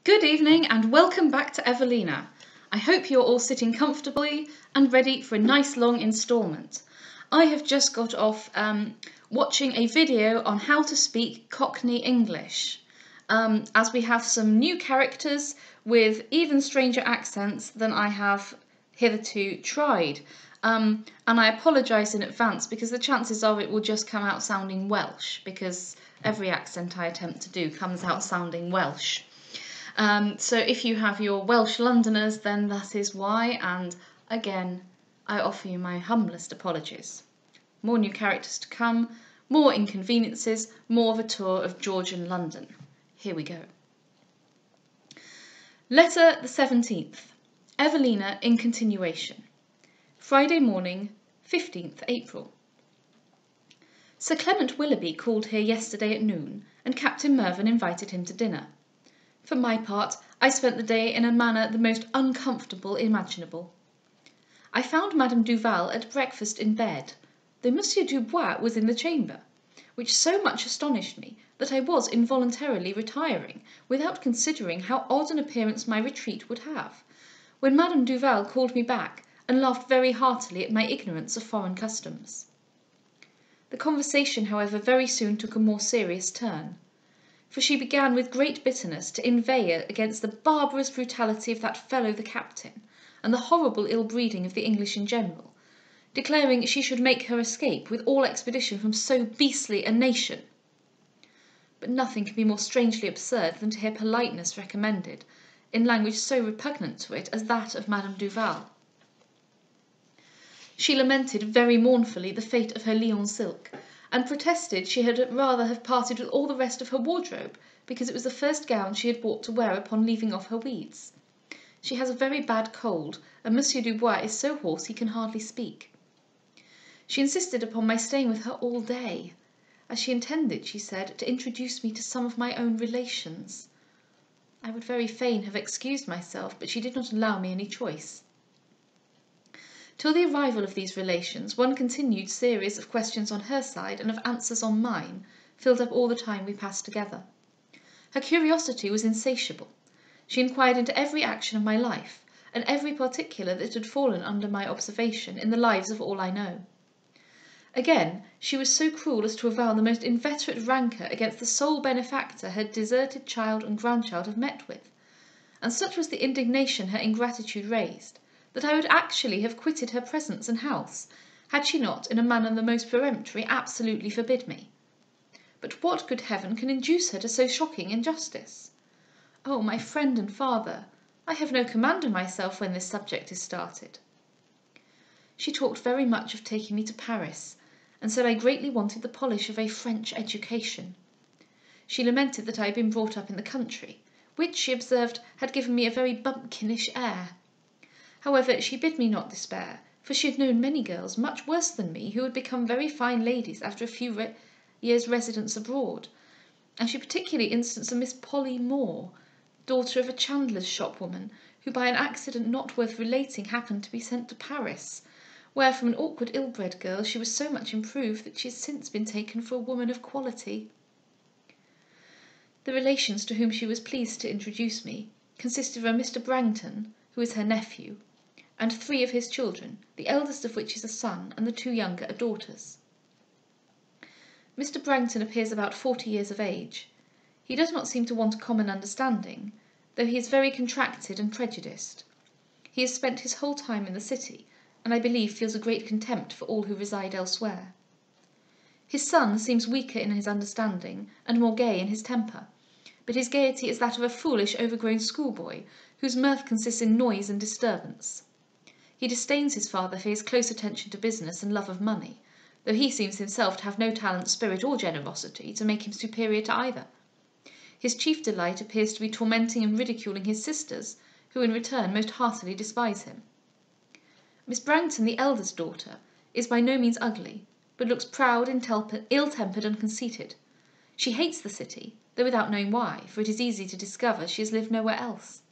Good evening and welcome back to Evelina. I hope you're all sitting comfortably and ready for a nice long instalment. I have just got off watching a video on how to speak Cockney English, as we have some new characters with even stranger accents than I have hitherto tried. And I apologise in advance because the chances are it will just come out sounding Welsh, because every accent I attempt to do comes out sounding Welsh. So if you have your Welsh Londoners, then that is why, and again, I offer you my humblest apologies. More new characters to come, more inconveniences, more of a tour of Georgian London. Here we go. Letter the 17th. Evelina in continuation. Friday morning, 15th April. Sir Clement Willoughby called here yesterday at noon, and Captain Mervyn invited him to dinner. For my part, I spent the day in a manner the most uncomfortable imaginable. I found Madame Duval at breakfast in bed, though Monsieur Dubois was in the chamber, which so much astonished me that I was involuntarily retiring, without considering how odd an appearance my retreat would have, when Madame Duval called me back and laughed very heartily at my ignorance of foreign customs. The conversation, however, very soon took a more serious turn, for she began with great bitterness to inveigh against the barbarous brutality of that fellow the captain, and the horrible ill-breeding of the English in general, declaring she should make her escape with all expedition from so beastly a nation. But nothing can be more strangely absurd than to hear politeness recommended, in language so repugnant to it as that of Madame Duval. She lamented very mournfully the fate of her Lyons silk, and protested she had rather have parted with all the rest of her wardrobe, because it was the first gown she had bought to wear upon leaving off her weeds. She has a very bad cold, and Monsieur Dubois is so hoarse he can hardly speak. She insisted upon my staying with her all day, as she intended, she said, to introduce me to some of my own relations. I would very fain have excused myself, but she did not allow me any choice. Till the arrival of these relations, one continued series of questions on her side and of answers on mine filled up all the time we passed together. Her curiosity was insatiable. She inquired into every action of my life, and every particular that had fallen under my observation in the lives of all I know. Again, she was so cruel as to avow the most inveterate rancour against the sole benefactor her deserted child and grandchild have met with, and such was the indignation her ingratitude raised, that I would actually have quitted her presence and house, had she not, in a manner the most peremptory, absolutely forbid me. But what, good heaven, can induce her to so shocking injustice? Oh, my friend and father, I have no command of myself when this subject is started. She talked very much of taking me to Paris, and said I greatly wanted the polish of a French education. She lamented that I had been brought up in the country, which, she observed, had given me a very bumpkinish air. However, she bid me not despair, for she had known many girls much worse than me who had become very fine ladies after a few years' residence abroad, and she particularly instanced a Miss Polly Moore, daughter of a chandler's shopwoman, who by an accident not worth relating happened to be sent to Paris, where from an awkward ill-bred girl she was so much improved that she has since been taken for a woman of quality. The relations to whom she was pleased to introduce me consisted of a Mr. Brangton, who is her nephew, and 3 of his children, the eldest of which is a son, and the 2 younger are daughters. Mr. Brangton appears about 40 years of age. He does not seem to want a common understanding, though he is very contracted and prejudiced. He has spent his whole time in the city, and I believe feels a great contempt for all who reside elsewhere. His son seems weaker in his understanding, and more gay in his temper, but his gaiety is that of a foolish, overgrown schoolboy, whose mirth consists in noise and disturbance. He disdains his father for his close attention to business and love of money, though he seems himself to have no talent, spirit, or generosity to make him superior to either. His chief delight appears to be tormenting and ridiculing his sisters, who in return most heartily despise him. Miss Brangton, the eldest daughter, is by no means ugly, but looks proud, ill-tempered, and conceited. She hates the city, though without knowing why, for it is easy to discover she has lived nowhere else.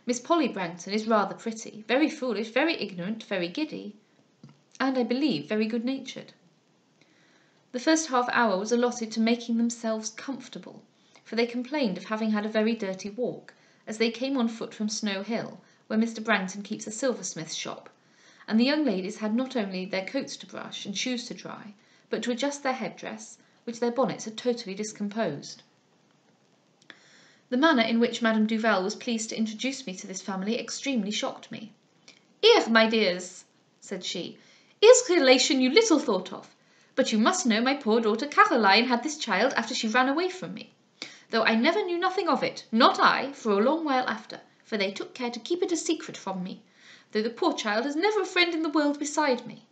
Miss Polly Brangton is rather pretty, very foolish, very ignorant, very giddy, and, I believe, very good-natured. The first half-hour was allotted to making themselves comfortable, for they complained of having had a very dirty walk, as they came on foot from Snow Hill, where Mr. Brangton keeps a silversmith's shop, and the young ladies had not only their coats to brush and shoes to dry, but to adjust their headdress, which their bonnets had totally discomposed. The manner in which Madame Duval was pleased to introduce me to this family extremely shocked me. "Here, my dears," said she, "here's a relation you little thought of. But you must know my poor daughter Caroline had this child after she ran away from me, though I never knew nothing of it, not I, for a long while after, for they took care to keep it a secret from me, though the poor child has never a friend in the world beside me."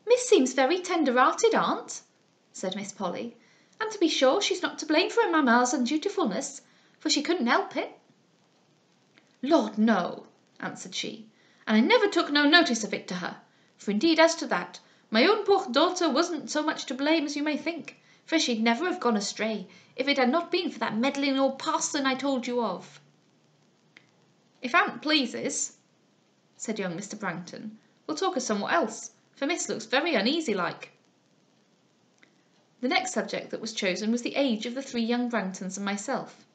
"Miss seems very tender-hearted, aunt," said Miss Polly, "and to be sure she's not to blame for her mamma's undutifulness, for she couldn't help it." "Lord, no," answered she, "and I never took no notice of it to her, for indeed as to that, my own poor daughter wasn't so much to blame as you may think, for she'd never have gone astray, if it had not been for that meddling old parson I told you of." "If aunt pleases," said young Mr. Brangton, "we'll talk of somewhat else, for Miss looks very uneasy like." The next subject that was chosen was the age of the 3 young Brangtons and myself.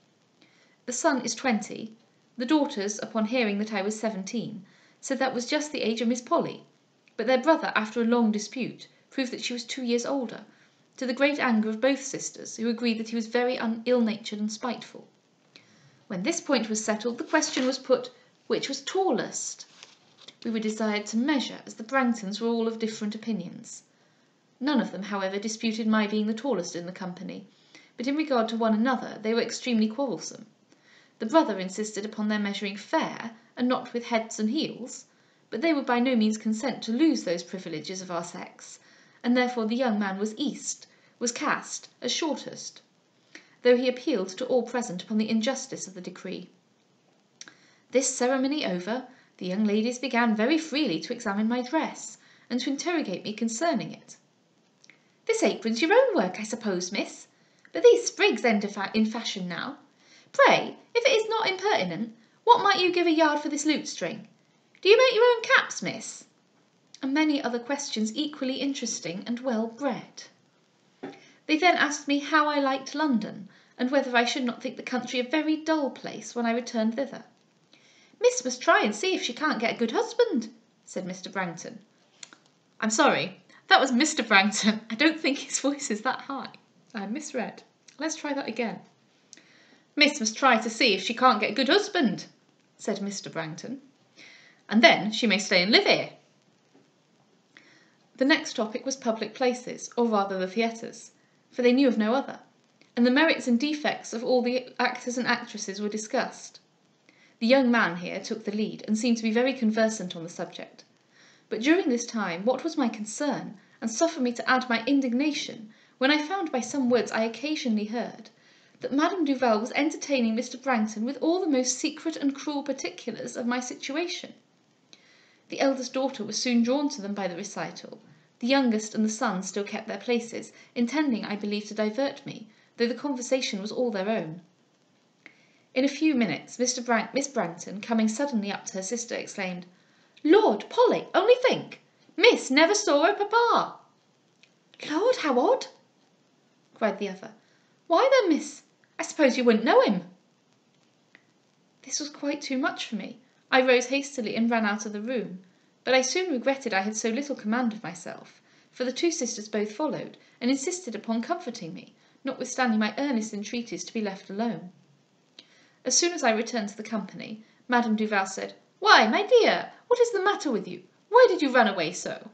The son is 20. The daughters, upon hearing that I was 17, said that was just the age of Miss Polly, but their brother, after a long dispute, proved that she was 2 years older, to the great anger of both sisters, who agreed that he was very ill-natured and spiteful. When this point was settled, the question was put, which was tallest? We were desired to measure, as the Brangtons were all of different opinions. None of them, however, disputed my being the tallest in the company, but in regard to one another they were extremely quarrelsome. The brother insisted upon their measuring fair, and not with heads and heels, but they would by no means consent to lose those privileges of our sex, and therefore the young man was cast as shortest, though he appealed to all present upon the injustice of the decree. This ceremony over, the young ladies began very freely to examine my dress, and to interrogate me concerning it. "This apron's your own work, I suppose, miss, but these sprigs end in fashion now. Pray, if it is not impertinent, what might you give a yard for this lute-string? Do you make your own caps, miss?" And many other questions equally interesting and well-bred. They then asked me how I liked London, and whether I should not think the country a very dull place when I returned thither. "Miss must try and see if she can't get a good husband," said Mr. Brangton. I'm sorry, that was Mr. Brangton. I don't think his voice is that high. I misread. Let's try that again. "Miss must try to see if she can't get a good husband," said Mr. Brangton, "and then she may stay and live here." The next topic was public places, or rather the theatres, for they knew of no other, and the merits and defects of all the actors and actresses were discussed. The young man here took the lead, and seemed to be very conversant on the subject. But during this time, what was my concern, and suffered me to add my indignation, when I found by some words I occasionally heard, that Madame Duval was entertaining Mr. Brangton with all the most secret and cruel particulars of my situation. The eldest daughter was soon drawn to them by the recital. The youngest and the son still kept their places, intending, I believe, to divert me, though the conversation was all their own. In a few minutes, Miss Brangton, coming suddenly up to her sister, exclaimed, "Lord, Polly, only think! Miss never saw her papa!" "Lord, how odd!" cried the other. "Why then, miss, I suppose you wouldn't know him." This was quite too much for me. I rose hastily and ran out of the room, but I soon regretted I had so little command of myself, for the 2 sisters both followed, and insisted upon comforting me, notwithstanding my earnest entreaties to be left alone. As soon as I returned to the company, Madame Duval said, "Why, my dear, what is the matter with you? Why did you run away so?"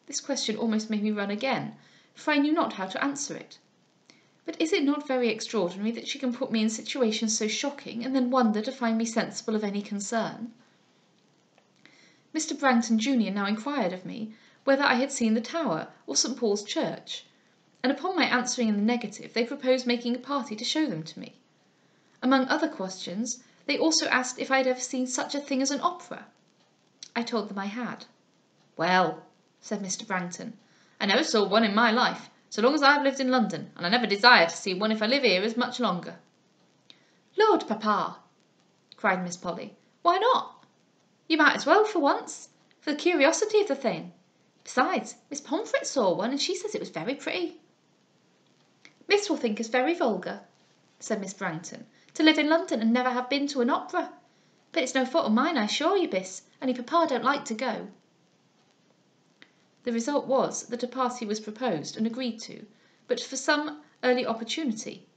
This question almost made me run again, for I knew not how to answer it. But is it not very extraordinary that she can put me in situations so shocking, and then wonder to find me sensible of any concern? Mr. Brangton junior now inquired of me whether I had seen the Tower or St. Paul's Church, and upon my answering in the negative, they proposed making a party to show them to me. Among other questions, they also asked if I had ever seen such a thing as an opera. I told them I had. "Well," said Mr. Brangton, "I never saw one in my life, so long as I have lived in London, and I never desire to see one if I live here as much longer." "Lord, papa!" cried Miss Polly, "why not? You might as well for once, for the curiosity of the thing. Besides, Miss Pomfret saw one, and she says it was very pretty." Miss will think us very vulgar, said Miss Brangton, to live in London and never have been to an opera. But it's no fault of mine, I assure you, Miss, only papa don't like to go. The result was that a party was proposed and agreed to, but for some early opportunity.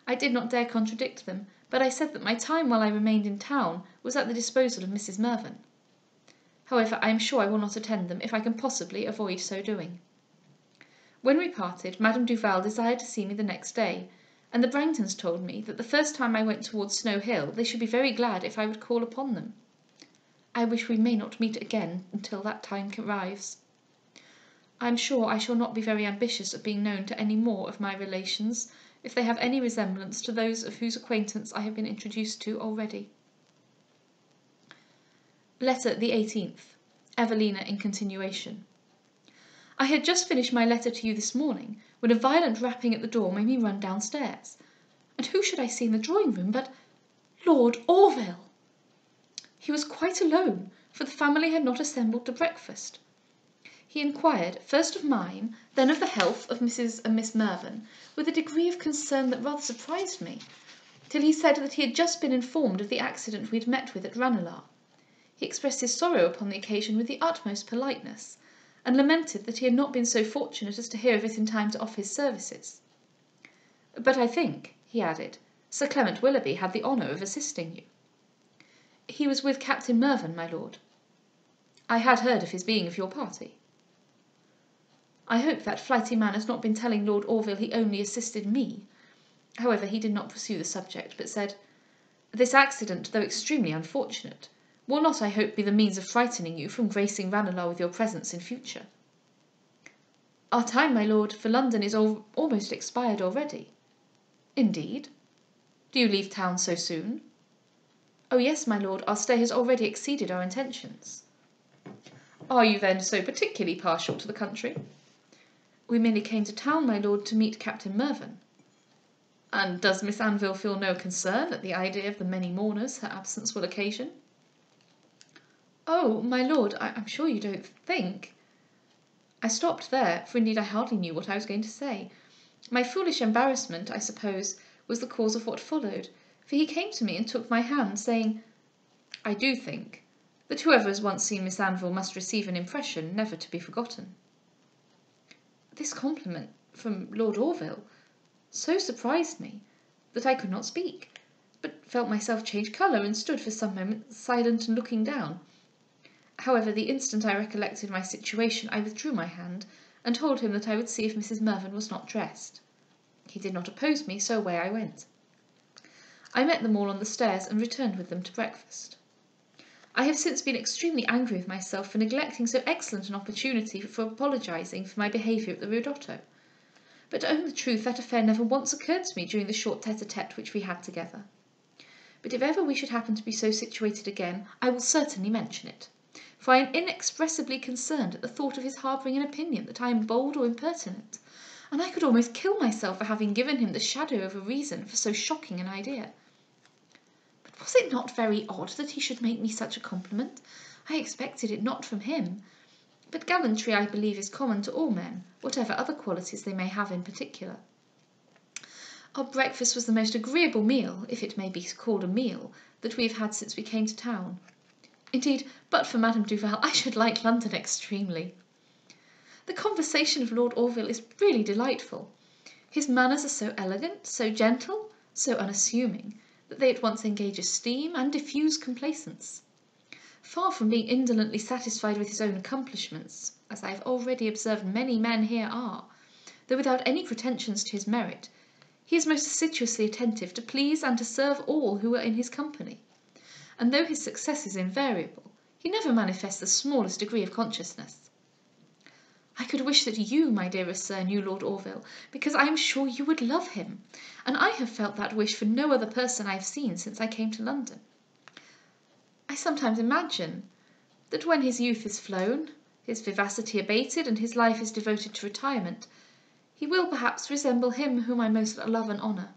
I did not dare contradict them, but I said that my time while I remained in town was at the disposal of Mrs. Mervyn. However, I am sure I will not attend them if I can possibly avoid so doing. When we parted, Madame Duval desired to see me the next day, and the Brangtons told me that the first time I went towards Snow Hill they should be very glad if I would call upon them. I wish we may not meet again until that time arrives. I am sure I shall not be very ambitious of being known to any more of my relations, if they have any resemblance to those of whose acquaintance I have been introduced to already. Letter the 18th. Evelina in continuation. I had just finished my letter to you this morning, when a violent rapping at the door made me run downstairs. And who should I see in the drawing-room but Lord Orville! He was quite alone, for the family had not assembled to breakfast. He inquired, first of mine, then of the health of Mrs. and Miss Mervyn, with a degree of concern that rather surprised me, till he said that he had just been informed of the accident we had met with at Ranelagh. He expressed his sorrow upon the occasion with the utmost politeness, and lamented that he had not been so fortunate as to hear of it in time to offer his services. But I think, he added, Sir Clement Willoughby had the honour of assisting you. He was with Captain Mervyn, my lord. I had heard of his being of your party. I hope that flighty man has not been telling Lord Orville he only assisted me. However, he did not pursue the subject, but said, This accident, though extremely unfortunate, will not, I hope, be the means of frightening you from gracing Ranelagh with your presence in future. Our time, my lord, for London is almost expired already. Indeed? Do you leave town so soon? Oh yes, my lord, our stay has already exceeded our intentions. Are you then so particularly partial to the country? We merely came to town, my lord, to meet Captain Mervyn. And does Miss Anville feel no concern at the idea of the many mourners her absence will occasion? Oh, my lord, I'm sure you don't think... I stopped there, for indeed I hardly knew what I was going to say. My foolish embarrassment, I suppose, was the cause of what followed, for he came to me and took my hand, saying, I do think that whoever has once seen Miss Anville must receive an impression never to be forgotten. This compliment from Lord Orville so surprised me that I could not speak, but felt myself change colour and stood for some moments silent and looking down. However, the instant I recollected my situation, I withdrew my hand and told him that I would see if Mrs. Mervyn was not dressed. He did not oppose me, so away I went. I met them all on the stairs and returned with them to breakfast. I have since been extremely angry with myself for neglecting so excellent an opportunity for apologising for my behaviour at the Ridotto. But to own the truth, that affair never once occurred to me during the short tete-a-tete which we had together. But if ever we should happen to be so situated again, I will certainly mention it, for I am inexpressibly concerned at the thought of his harbouring an opinion that I am bold or impertinent, and I could almost kill myself for having given him the shadow of a reason for so shocking an idea. But was it not very odd that he should make me such a compliment? I expected it not from him. But gallantry, I believe, is common to all men, whatever other qualities they may have in particular. Our breakfast was the most agreeable meal, if it may be called a meal, that we have had since we came to town. Indeed, but for Madame Duval, I should like London extremely. The conversation of Lord Orville is really delightful. His manners are so elegant, so gentle, so unassuming, that they at once engage esteem and diffuse complacence. Far from being indolently satisfied with his own accomplishments, as I have already observed many men here are, though without any pretensions to his merit, he is most assiduously attentive to please and to serve all who are in his company, and though his success is invariable, he never manifests the smallest degree of consciousness. I could wish that you, my dearest sir, knew Lord Orville, because I am sure you would love him, and I have felt that wish for no other person I have seen since I came to London. I sometimes imagine that when his youth is flown, his vivacity abated, and his life is devoted to retirement, he will perhaps resemble him whom I most love and honour.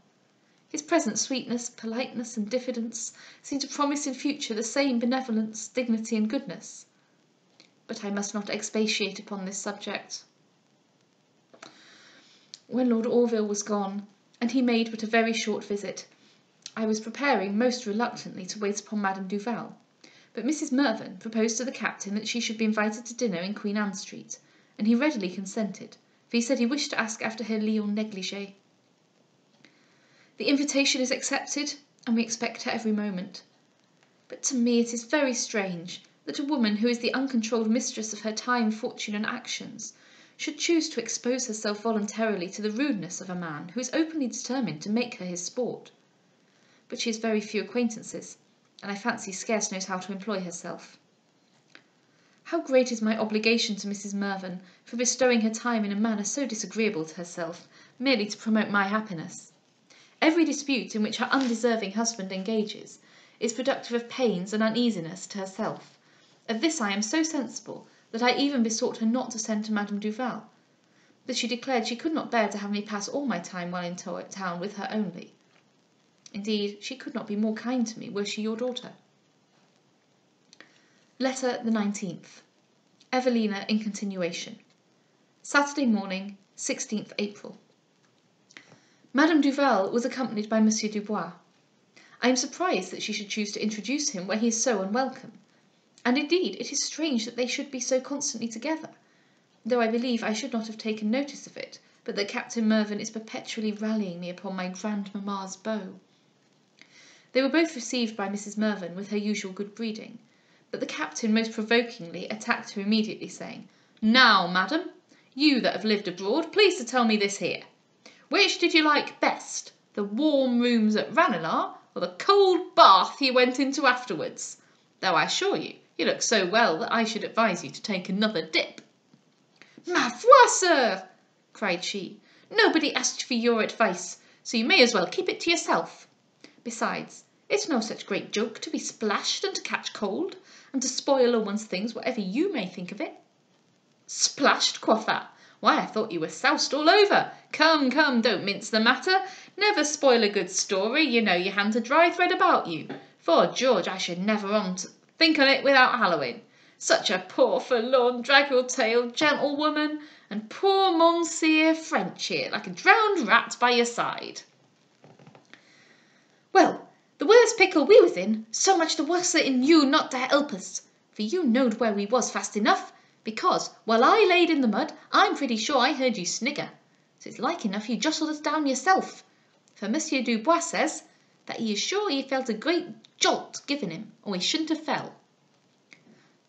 His present sweetness, politeness, and diffidence seem to promise in future the same benevolence, dignity, and goodness. But I must not expatiate upon this subject. When Lord Orville was gone, and he made but a very short visit, I was preparing most reluctantly to wait upon Madame Duval, but Mrs. Mervyn proposed to the captain that she should be invited to dinner in Queen Anne Street, and he readily consented, for he said he wished to ask after her Lyons negligee. The invitation is accepted, and we expect her every moment. But to me it is very strange that a woman who is the uncontrolled mistress of her time, fortune, and actions, should choose to expose herself voluntarily to the rudeness of a man who is openly determined to make her his sport. But she has very few acquaintances, and I fancy scarce knows how to employ herself. How great is my obligation to Mrs. Mervyn for bestowing her time in a manner so disagreeable to herself, merely to promote my happiness. Every dispute in which her undeserving husband engages is productive of pains and uneasiness to herself. Of this I am so sensible that I even besought her not to send to Madame Duval, but she declared she could not bear to have me pass all my time while in town with her only. Indeed, she could not be more kind to me were she your daughter. Letter the 19th. Evelina in continuation. Saturday morning, 16th April. Madame Duval was accompanied by Monsieur Dubois. I am surprised that she should choose to introduce him where he is so unwelcome, and indeed it is strange that they should be so constantly together, though I believe I should not have taken notice of it, but that Captain Mervyn is perpetually rallying me upon my grandmamma's beau. They were both received by Mrs. Mervyn with her usual good breeding, but the captain most provokingly attacked her immediately, saying, "Now, madam, you that have lived abroad, please to tell me this here. Which did you like best, the warm rooms at Ranelagh, or the cold bath you went into afterwards? Though I assure you, you look so well that I should advise you to take another dip." "Ma foi, sir," cried she, "nobody asked for your advice, so you may as well keep it to yourself. Besides, it's no such great joke to be splashed and to catch cold, and to spoil all one's things, whatever you may think of it." "Splashed, quotha! Why, I thought you were soused all over. Come, come, don't mince the matter. Never spoil a good story, you know you haven't a dry thread about you. 'Fore George, I should never on to think on it without hallowing. Such a poor forlorn draggle-tailed gentlewoman, and poor Monsieur French here, like a drowned rat by your side." "Well, the worst pickle we was in, so much the worser in you not to help us, for you knowed where we was fast enough, because, while I laid in the mud, I'm pretty sure I heard you snigger, so it's like enough you jostled us down yourself, for Monsieur Dubois says that he is sure he felt a great jolt given him, or he shouldn't have fell."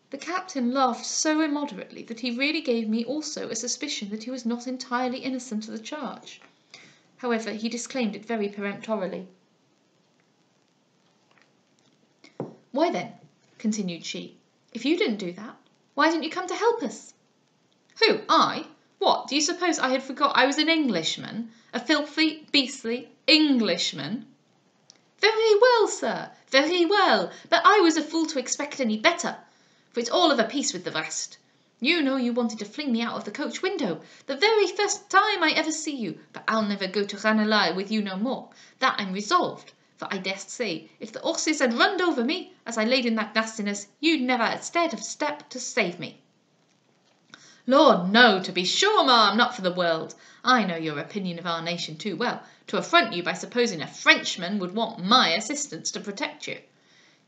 The captain laughed so immoderately that he really gave me also a suspicion that he was not entirely innocent of the charge. However, he disclaimed it very peremptorily. "Why then," continued she, "if you didn't do that, why didn't you come to help us?" "Who, I? What, do you suppose I had forgot I was an Englishman? A filthy, beastly Englishman?" "Very well, sir, very well, but I was a fool to expect any better, for it's all of a piece with the rest. You know you wanted to fling me out of the coach window the very first time I ever see you, but I'll never go to Ranelagh with you no more, that I'm resolved, for I dare say if the horses had runned over me as I laid in that nastiness, you'd never have stared a step to save me." "Lord, no, to be sure, ma'am, not for the world. I know your opinion of our nation too well to affront you by supposing a Frenchman would want my assistance to protect you.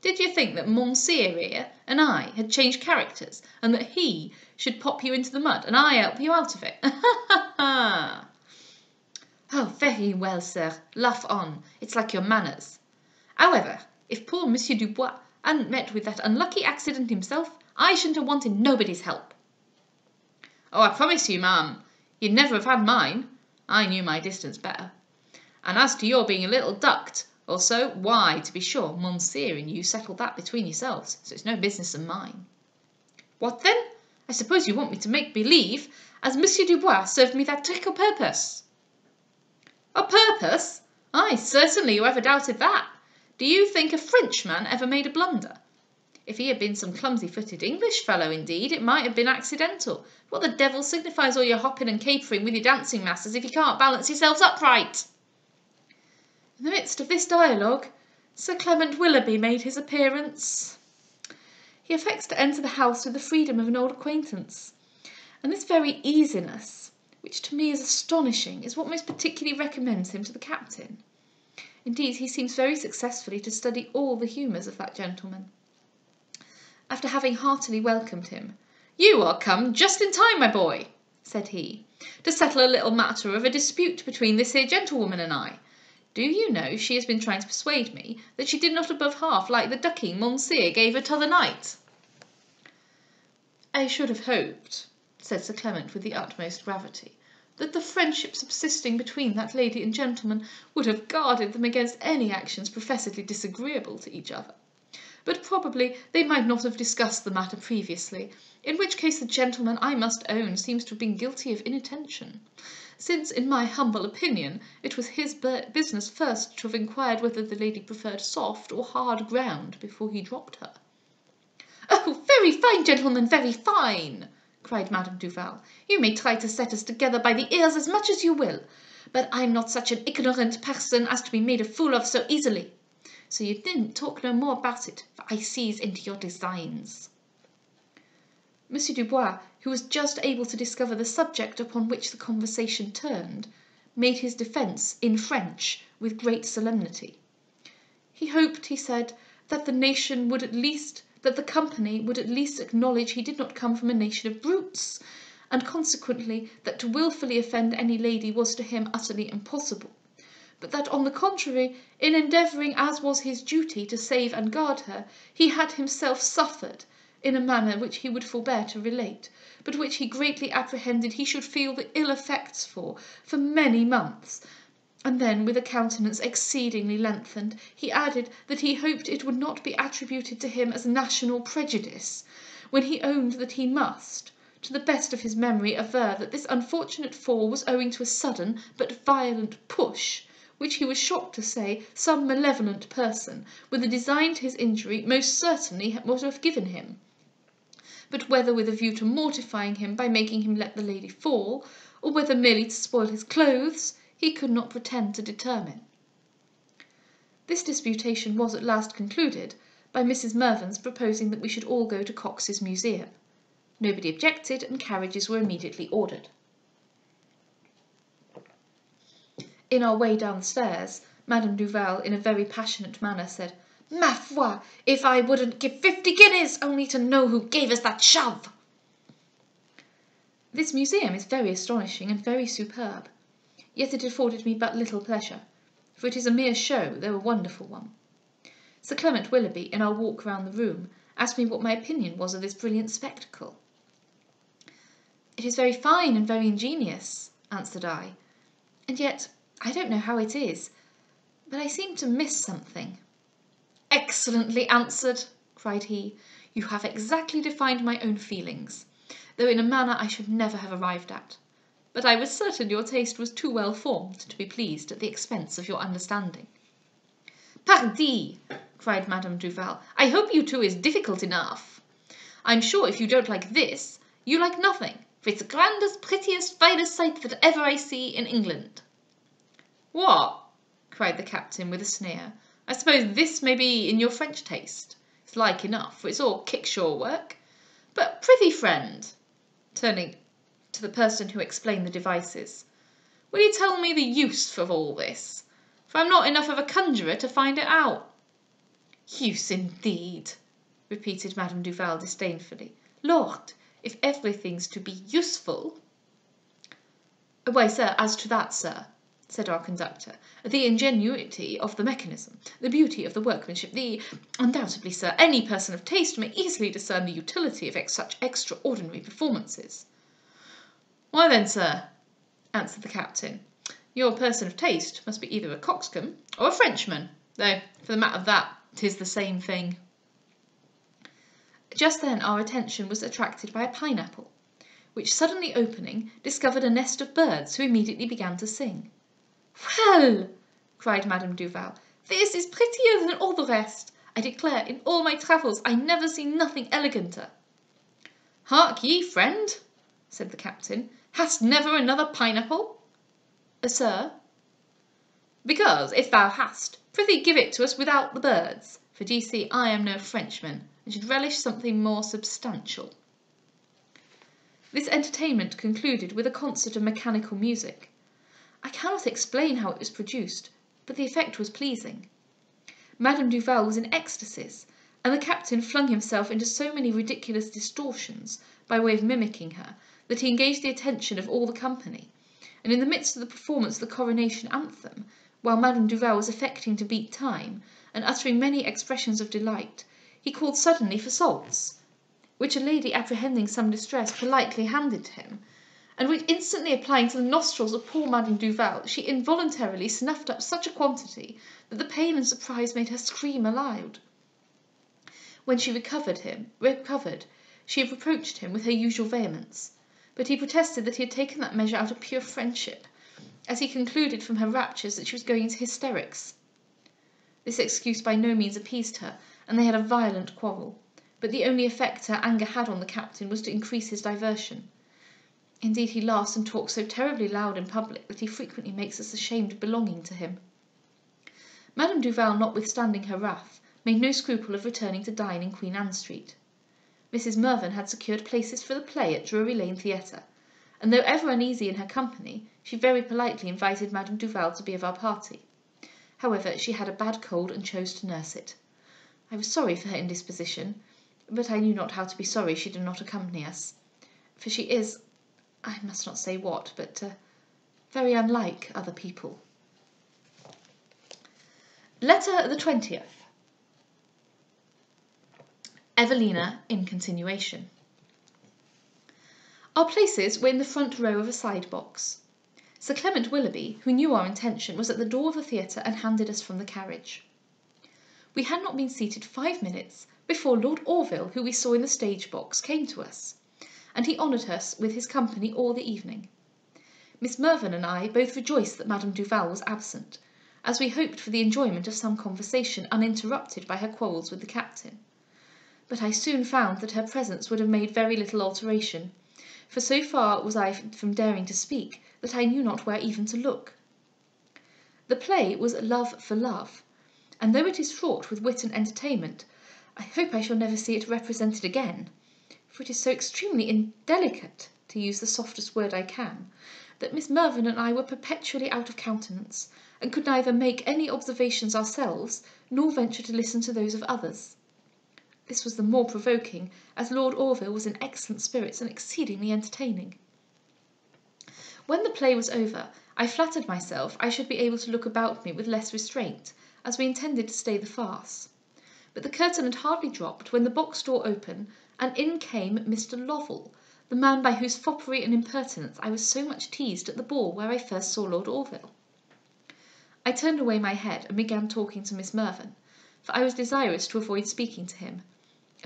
Did you think that Monsieur here and I had changed characters, and that he should pop you into the mud, and I help you out of it? Ha ha ha!" "Oh, very well, sir, laugh on. It's like your manners. However, if poor Monsieur Dubois hadn't met with that unlucky accident himself, I shouldn't have wanted nobody's help." "Oh, I promise you, ma'am, you'd never have had mine. I knew my distance better. And as to your being a little ducked, or so, why, to be sure, Monsieur and you settled that between yourselves, so it's no business of mine." "What then? I suppose you want me to make believe as Monsieur Dubois served me that trick o' purpose." "O' purpose? Aye, certainly, who ever doubted that? Do you think a Frenchman ever made a blunder? If he had been some clumsy-footed English fellow, indeed, it might have been accidental. What the devil signifies all your hopping and capering with your dancing masters if you can't balance yourselves upright?" In the midst of this dialogue, Sir Clement Willoughby made his appearance. He affects to enter the house with the freedom of an old acquaintance, and this very easiness which to me is astonishing, is what most particularly recommends him to the captain. Indeed, he seems very successfully to study all the humours of that gentleman. After having heartily welcomed him, "You are come just in time, my boy," said he, "to settle a little matter of a dispute between this here gentlewoman and I. Do you know she has been trying to persuade me that she did not above half like the ducking Mounseer gave her t'other night?" "I should have hoped," said Sir Clement with the utmost gravity, "that the friendship subsisting between that lady and gentleman would have guarded them against any actions professedly disagreeable to each other. But probably they might not have discussed the matter previously, in which case the gentleman, I must own, seems to have been guilty of inattention, since, in my humble opinion, it was his business first to have inquired whether the lady preferred soft or hard ground before he dropped her." "Oh, very fine, gentlemen, very fine!" cried Madame Duval. "You may try to set us together by the ears as much as you will, but I'm not such an ignorant person as to be made a fool of so easily. So you needn't talk no more about it, for I sees into your designs." Monsieur Dubois, who was just able to discover the subject upon which the conversation turned, made his defence in French with great solemnity. He hoped, he said, that the company would at least acknowledge he did not come from a nation of brutes, and consequently that to wilfully offend any lady was to him utterly impossible, but that on the contrary, in endeavouring, as was his duty, to save and guard her, he had himself suffered in a manner which he would forbear to relate, but which he greatly apprehended he should feel the ill effects for many months. And then, with a countenance exceedingly lengthened, he added that he hoped it would not be attributed to him as national prejudice, when he owned that he must, to the best of his memory, aver that this unfortunate fall was owing to a sudden but violent push, which he was shocked to say some malevolent person, with a design to his injury, most certainly would have given him, but whether with a view to mortifying him by making him let the lady fall, or whether merely to spoil his clothes, he could not pretend to determine. This disputation was at last concluded by Mrs. Mervyn's proposing that we should all go to Cox's Museum. Nobody objected, and carriages were immediately ordered. In our way down the stairs, Madame Duval, in a very passionate manner, said, "Ma foi, if I wouldn't give 50 guineas only to know who gave us that shove!" This museum is very astonishing and very superb, yet it afforded me but little pleasure, for it is a mere show, though a wonderful one. Sir Clement Willoughby, in our walk round the room, asked me what my opinion was of this brilliant spectacle. "It is very fine and very ingenious," answered I, "and yet I don't know how it is, but I seem to miss something." "Excellently answered," cried he. "You have exactly defined my own feelings, though in a manner I should never have arrived at. But I was certain your taste was too well formed to be pleased at the expense of your understanding." "Pardi!" cried Madame Duval, "I hope you too is difficult enough. I'm sure if you don't like this, you like nothing, for it's the grandest, prettiest, finest sight that ever I see in England." "What?" cried the captain with a sneer. "I suppose this may be in your French taste. It's like enough, for it's all kickshaw work. But prithee, friend," turning to the person who explained the devices, "will you tell me the use of all this? For I'm not enough of a conjurer to find it out." "Use, indeed!" repeated Madame Duval disdainfully. "Lord, if everything's to be useful—" "Why, sir, as to that, sir," said our conductor, "the ingenuity of the mechanism, the beauty of the workmanship, undoubtedly, sir, any person of taste may easily discern the utility of such extraordinary performances." "Why then, sir," answered the captain, "your person of taste must be either a coxcomb or a Frenchman, though, for the matter of that, 'tis the same thing." Just then our attention was attracted by a pineapple, which, suddenly opening, discovered a nest of birds, who immediately began to sing. "Well," cried Madame Duval, "this is prettier than all the rest. I declare, in all my travels, I never see nothing eleganter." "Hark ye, friend," said the captain, "hast never another pineapple?" "Sir?" "Because, if thou hast, prithee give it to us without the birds, for d'ye see I am no Frenchman, and should relish something more substantial." This entertainment concluded with a concert of mechanical music. I cannot explain how it was produced, but the effect was pleasing. Madame Duval was in ecstasies, and the captain flung himself into so many ridiculous distortions, by way of mimicking her, that he engaged the attention of all the company, and in the midst of the performance of the coronation anthem, while Madame Duval was affecting to beat time, and uttering many expressions of delight, he called suddenly for salts, which a lady, apprehending some distress, politely handed to him, and which, instantly applying to the nostrils of poor Madame Duval, she involuntarily snuffed up such a quantity that the pain and surprise made her scream aloud. When she recovered, she reproached him with her usual vehemence, but he protested that he had taken that measure out of pure friendship, as he concluded from her raptures that she was going into hysterics. This excuse by no means appeased her, and they had a violent quarrel, but the only effect her anger had on the captain was to increase his diversion. Indeed, he laughs and talks so terribly loud in public that he frequently makes us ashamed of belonging to him. Madame Duval, notwithstanding her wrath, made no scruple of returning to dine in Queen Anne Street. Mrs. Mervyn had secured places for the play at Drury Lane Theatre, and though ever uneasy in her company, she very politely invited Madame Duval to be of our party. However, she had a bad cold and chose to nurse it. I was sorry for her indisposition, but I knew not how to be sorry she did not accompany us, for she is, I must not say what, but very unlike other people. Letter the 20th. Evelina in continuation. Our places were in the front row of a side box. Sir Clement Willoughby, who knew our intention, was at the door of the theatre and handed us from the carriage. We had not been seated 5 minutes before Lord Orville, who we saw in the stage box, came to us, and he honoured us with his company all the evening. Miss Mervyn and I both rejoiced that Madame Duval was absent, as we hoped for the enjoyment of some conversation uninterrupted by her quarrels with the captain. But I soon found that her presence would have made very little alteration, for so far was I from daring to speak that I knew not where even to look. The play was Love for Love, and though it is fraught with wit and entertainment, I hope I shall never see it represented again, for it is so extremely indelicate, to use the softest word I can, that Miss Mervyn and I were perpetually out of countenance, and could neither make any observations ourselves, nor venture to listen to those of others. This was the more provoking, as Lord Orville was in excellent spirits and exceedingly entertaining. When the play was over, I flattered myself I should be able to look about me with less restraint, as we intended to stay the farce. But the curtain had hardly dropped when the box door opened, and in came Mr. Lovell, the man by whose foppery and impertinence I was so much teased at the ball where I first saw Lord Orville. I turned away my head and began talking to Miss Mervyn, for I was desirous to avoid speaking to him,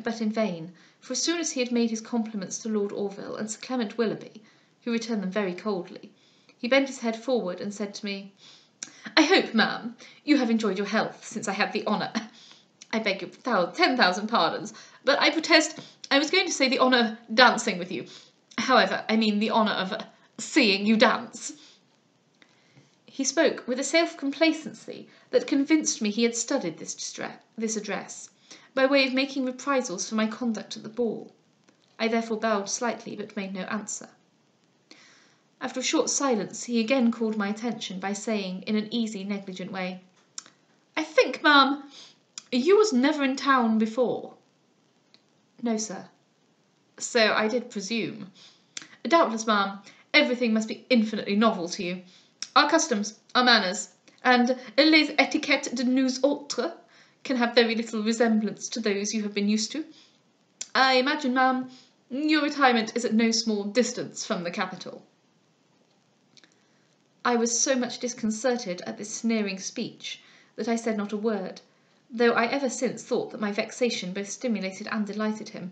but in vain, for as soon as he had made his compliments to Lord Orville and Sir Clement Willoughby, who returned them very coldly, he bent his head forward and said to me, "I hope, ma'am, you have enjoyed your health since I had the honour— I beg your 10,000 pardons, but I protest I was going to say the honour of dancing with you. However, I mean the honour of seeing you dance." He spoke with a self-complacency that convinced me he had studied this address, by way of making reprisals for my conduct at the ball. I therefore bowed slightly, but made no answer. After a short silence, he again called my attention by saying, in an easy, negligent way, "I think, ma'am, you was never in town before?" "No, sir." "So I did presume. Doubtless, ma'am, everything must be infinitely novel to you. Our customs, our manners, and les etiquettes de nous autres can have very little resemblance to those you have been used to. I imagine, ma'am, your retirement is at no small distance from the capital." I was so much disconcerted at this sneering speech that I said not a word, though I ever since thought that my vexation both stimulated and delighted him.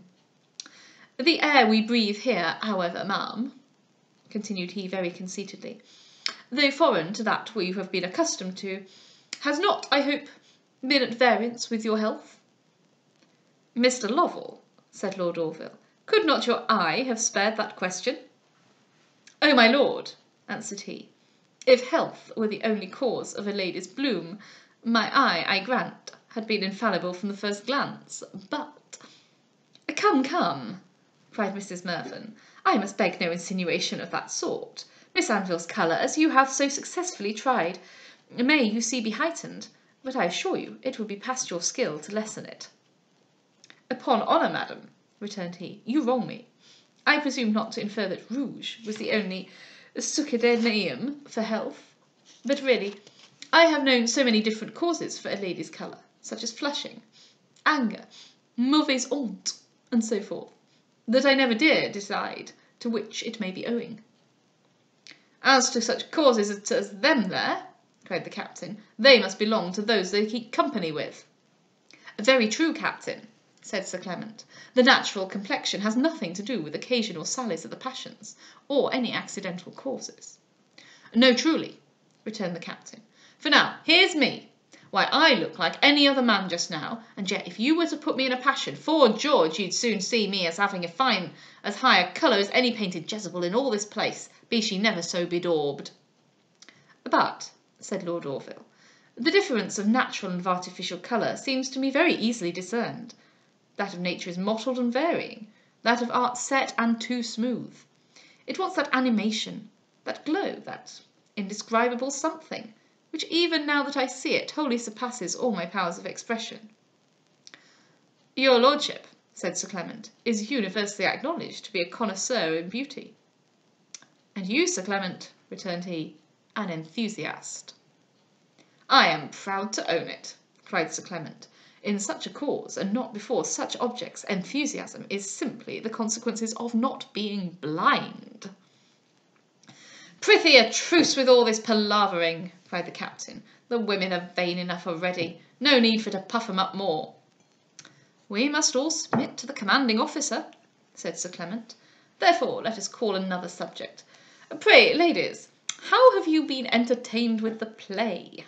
"The air we breathe here, however, ma'am," continued he very conceitedly, "though foreign to that we have been accustomed to, has not, I hope, been at variance with your health?" "Mr. Lovell," said Lord Orville, "could not your eye have spared that question?" "Oh, my lord," answered he, "if health were the only cause of a lady's bloom, my eye, I grant, had been infallible from the first glance, but—" "Come, come," cried Mrs. Mervyn, I must beg no insinuation of that sort. Miss Anville's colour, as you have so successfully tried, may, you see, be heightened, but I assure you it will be past your skill to lessen it. Upon honour, madam, returned he, you wrong me. I presume not to infer that rouge was the only succedaneum for health, but really, I have known so many different causes for a lady's colour, such as flushing, anger, mauvaise honte, and so forth, that I never dare decide to which it may be owing. As to such causes as them there, cried the captain, they must belong to those they keep company with. Very true, captain, said Sir Clement. The natural complexion has nothing to do with occasional sallies of the passions, or any accidental causes. No, truly, returned the captain. For now, here's me. Why, I look like any other man just now, and yet if you were to put me in a passion, 'fore George, you'd soon see me as having as high a colour as any painted Jezebel in all this place, be she never so bedaubed. But, said Lord Orville, the difference of natural and of artificial colour seems to me very easily discerned. That of nature is mottled and varying, that of art set and too smooth. It wants that animation, that glow, that indescribable something, which even now that I see it wholly surpasses all my powers of expression. Your lordship, said Sir Clement, is universally acknowledged to be a connoisseur in beauty. And you, Sir Clement, returned he, an enthusiast. I am proud to own it, cried Sir Clement. In such a cause, and not before such objects, enthusiasm is simply the consequences of not being blind. Prithee, a truce with all this palavering, cried the captain. The women are vain enough already. No need for to puff 'em up more. We must all submit to the commanding officer, said Sir Clement. Therefore let us call another subject. Pray, ladies, how have you been entertained with the play?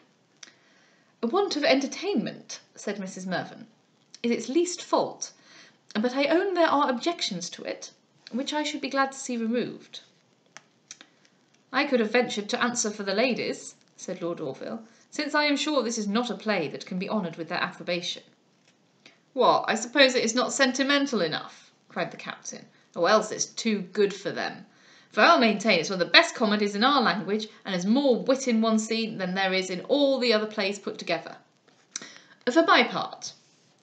A want of entertainment, said Mrs. Mervyn, is its least fault, but I own there are objections to it, which I should be glad to see removed. I could have ventured to answer for the ladies, said Lord Orville, since I am sure this is not a play that can be honoured with their approbation. What, I suppose it is not sentimental enough, cried the captain, or else it's too good for them. For I'll maintain it's one of the best comedies in our language, and has more wit in one scene than there is in all the other plays put together. For my part,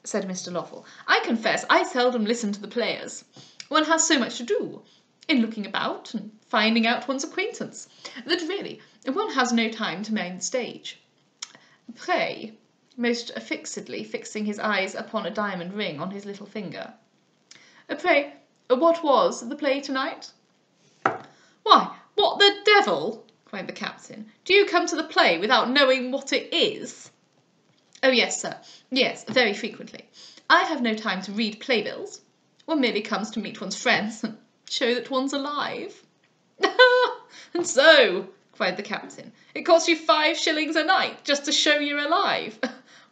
said Mr. Lovel, I confess I seldom listen to the players. One has so much to do in looking about and finding out one's acquaintance, that really one has no time to mind the stage. Pray, most affixedly fixing his eyes upon a diamond ring on his little finger, pray, what was the play tonight? Why, what the devil, cried the captain, do you come to the play without knowing what it is? Oh, yes, sir, yes, very frequently. I have no time to read playbills. One merely comes to meet one's friends and show that one's alive. And so, cried the captain, it costs you 5 shillings a night just to show you're alive.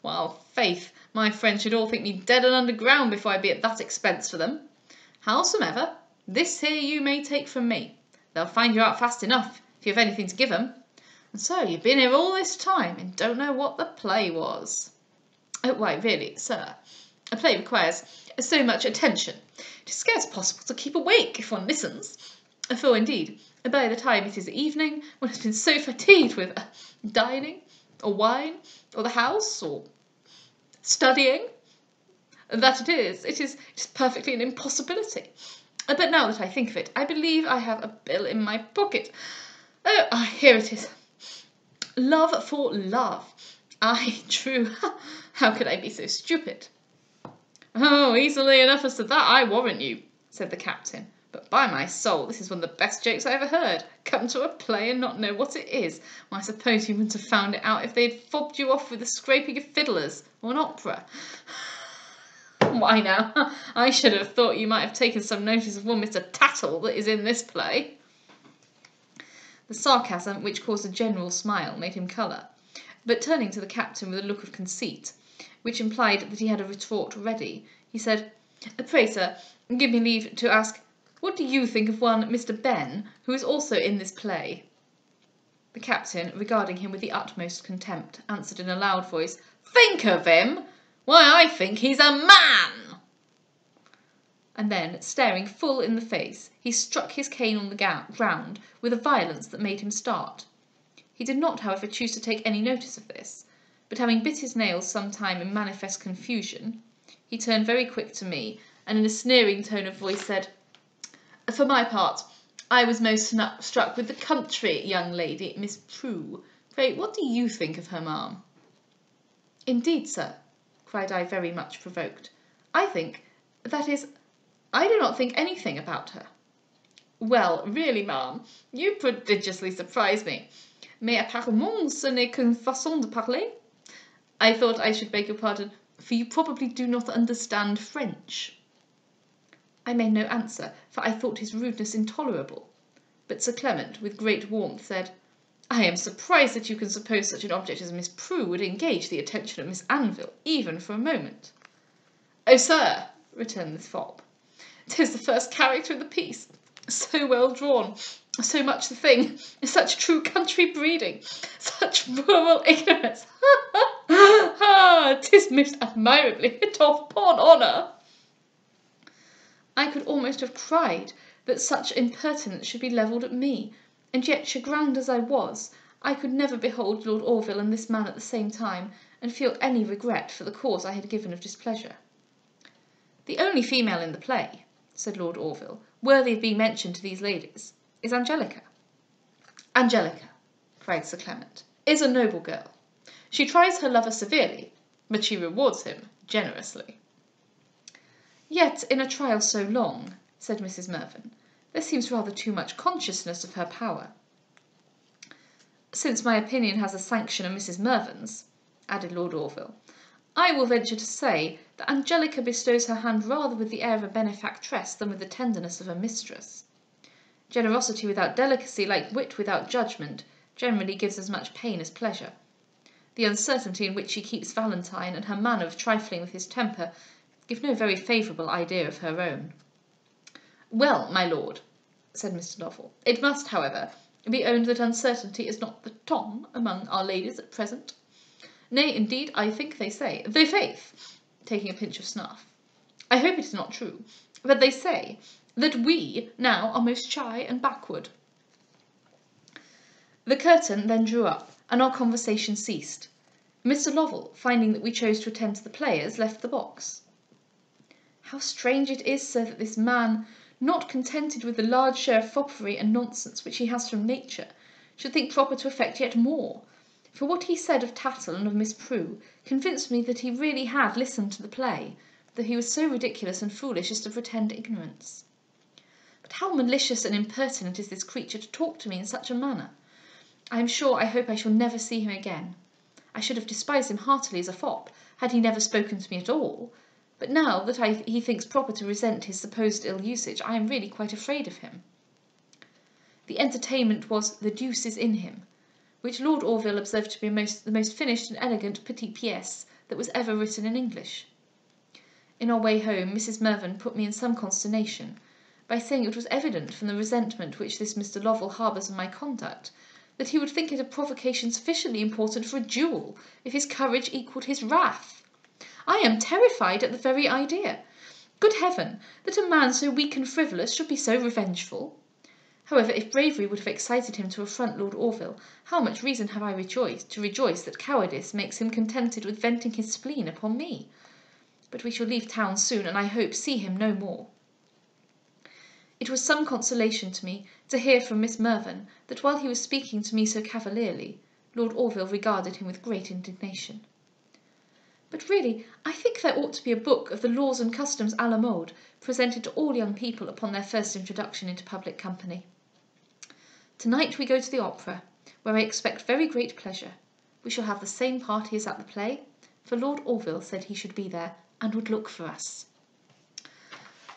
Well, faith, my friends should all think me dead and underground before I be at that expense for them. Howsomever, this here you may take from me. They'll find you out fast enough, if you've anything to give 'em. And so you've been here all this time, and don't know what the play was. Oh, why, really, sir, a play requires so much attention. It is scarce possible to keep awake if one listens. For, indeed, by the time it is evening, one has been so fatigued with dining, or wine, or the house, or studying, that it is perfectly an impossibility. But now that I think of it, I believe I have a bill in my pocket. Oh, here it is. Love for love. Aye, true. How could I be so stupid? Oh, easily enough as to that, I warrant you, said the captain. But by my soul, this is one of the best jokes I ever heard. Come to a play and not know what it is. Well, I suppose you wouldn't have found it out if they'd fobbed you off with the scraping of fiddlers, or an opera. Why now, I should have thought you might have taken some notice of one Mr. Tattle that is in this play. The sarcasm, which caused a general smile, made him colour, but turning to the captain with a look of conceit, which implied that he had a retort ready, he said, Pray, sir, give me leave to ask, what do you think of one Mr. Ben, who is also in this play? The captain, regarding him with the utmost contempt, answered in a loud voice, Think of him? Why, I think he's a man. and then, staring full in the face, he struck his cane on the ground with a violence that made him start. He did not, however, choose to take any notice of this, but having bit his nails some time in manifest confusion, he turned very quick to me, and in a sneering tone of voice said, "For my part, I was most struck with the country young lady, Miss Prue. Pray, what do you think of her, ma'am?" "Indeed, sir," cried I, very much provoked, I do not think anything about her." "Well, really, ma'am, you prodigiously surprise me. Mais apparemment ce n'est qu'une façon de parler. I thought I should beg your pardon, for you probably do not understand French." I made no answer, for I thought his rudeness intolerable. But Sir Clement, with great warmth, said, "I am surprised that you can suppose such an object as Miss Prue would engage the attention of Miss Anville, even for a moment." "Oh, sir," returned the fop, "'tis the first character of the piece. So well drawn, so much the thing, such true country breeding, such rural ignorance. Ha! 'Tis most admirably hit off, 'pon honour." I could almost have cried that such impertinence should be levelled at me, and yet, chagrined as I was, I could never behold Lord Orville and this man at the same time, and feel any regret for the cause I had given of displeasure. "The only female in the play," said Lord Orville, "worthy of being mentioned to these ladies, is Angelica." "Angelica," cried Sir Clement, "is a noble girl. She tries her lover severely, but she rewards him generously." "Yet in a trial so long," said Mrs. Mervyn, "there seems rather too much consciousness of her power." "Since my opinion has the sanction of Mrs. Mervyn's," added Lord Orville, "I will venture to say that Angelica bestows her hand rather with the air of a benefactress than with the tenderness of a mistress. Generosity without delicacy, like wit without judgment, generally gives as much pain as pleasure. The uncertainty in which she keeps Valentine, and her manner of trifling with his temper, give no very favourable idea of her own." "Well, my lord," said Mr. Lovell, "it must, however, be owned that uncertainty is not the ton among our ladies at present. Nay, indeed, I think they say, though faith," taking a pinch of snuff, "I hope it is not true, but they say that we now are most shy and backward." The curtain then drew up, and our conversation ceased. Mr. Lovell, finding that we chose to attend to the players, left the box. "How strange it is, sir, that this man, not contented with the large share of foppery and nonsense which he has from nature, should think proper to affect yet more. For what he said of Tattle and of Miss Prue convinced me that he really had listened to the play, though he was so ridiculous and foolish as to pretend ignorance. But how malicious and impertinent is this creature to talk to me in such a manner! I am sure I hope I shall never see him again. I should have despised him heartily as a fop, had he never spoken to me at all. But now that he thinks proper to resent his supposed ill usage, I am really quite afraid of him." The entertainment was "The Deuce is in him," which Lord Orville observed to be the most finished and elegant petite pièce that was ever written in English. In our way home, Mrs. Mervyn put me in some consternation, by saying it was evident from the resentment which this Mr. Lovell harbours in my conduct, that he would think it a provocation sufficiently important for a duel, if his courage equalled his wrath. I am terrified at the very idea. Good heaven, that a man so weak and frivolous should be so revengeful! However, if bravery would have excited him to affront Lord Orville, how much reason have I to rejoice that cowardice makes him contented with venting his spleen upon me! But we shall leave town soon, and I hope see him no more. It was some consolation to me to hear from Miss Mervyn that while he was speaking to me so cavalierly, Lord Orville regarded him with great indignation. But really, I think there ought to be a book of the laws and customs à la mode, presented to all young people upon their first introduction into public company. Tonight we go to the opera, where I expect very great pleasure. We shall have the same party as at the play, for Lord Orville said he should be there, and would look for us.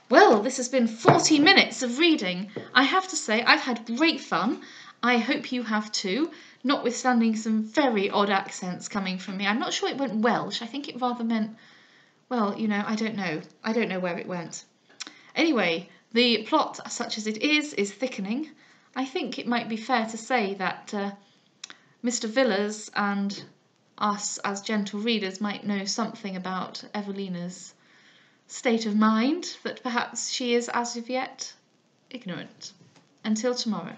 Well, this has been 40 minutes of reading. I have to say I've had great fun. I hope you have too, notwithstanding some very odd accents coming from me. I'm not sure it went Welsh. I think it rather meant, well, I don't know. I don't know where it went. Anyway, the plot, such as it is thickening. I think it might be fair to say that Mr. Villiers and us as gentle readers might know something about Evelina's state of mind that perhaps she is as of yet ignorant. Until tomorrow.